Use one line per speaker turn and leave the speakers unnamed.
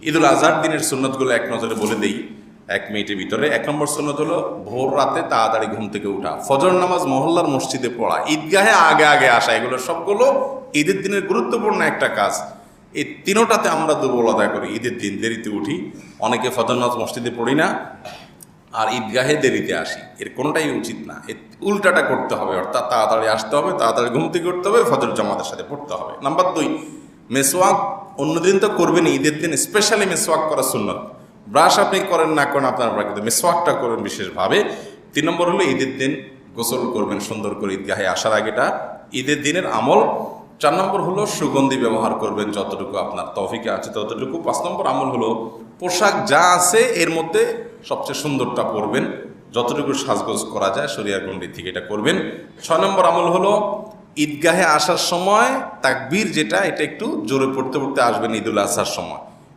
ঈদুল আজহার দিনের সুন্নতগুলো এক নজরে বলে দেই 1 মিনিটের ভিতরে। 1 নম্বর সুন্নত হলো ভোর রাতে তাড়াতাড়ি ঘুম থেকে ওঠা, ফজর নামাজ মহল্লার মসজিদে পড়া, ঈদগাহে আগে আগে আসা, এগুলো সবগুলো ঈদের দিনের গুরুত্বপূর্ণ একটা কাজ। এই তিনোটাতে আমরা দুর্বল আদায় করি। ঈদের দিন দেরিতে উঠি, অনেকে ফজর নামাজ মসজিদে পড়ি না, আর ঈদগাহে দেরিতে আসি। এর কোনোটাই উচিত না, এর উল্টাটা করতে হবে, অর্থাৎ তাড়াতাড়ি আসতে হবে, তাড়াতাড়ি ঘুম থেকে উঠতে হবে, ফজর জামাতের সাথে পড়তে হবে। নাম্বার 2, মেসওয়াক অন্যদিন তো করবেন, ঈদের দিন স্পেশালি মেসওয়াক করা সুন্নত। ব্রাশ আপনি করেন না করেন আপনার ব্রাশ, কিন্তু মেসওয়াকটা করবেন বিশেষভাবে। 3 নম্বর হলো ঈদের দিন গোসল করবেন সুন্দর করে ঈদগাহে আসার আগেটা ঈদের দিনের আমল। 4 নম্বর হলো সুগন্ধি ব্যবহার করবেন যতটুকু আপনার তৌফিকে আছে ততটুকু। 5 নম্বর আমল হলো পোশাক যা আছে এর মধ্যে সবচেয়ে সুন্দরটা পরবেন, যতটুকু সাজগোজ করা যায় শরিয়ার গণ্ডি থেকে এটা করবেন। 6 নম্বর আমল হলো ঈদগাহে আসার সময় তাকবীর যেটা, এটা একটু জোরে পড়তে পড়তে আসবেন ঈদুল আজহার সময়।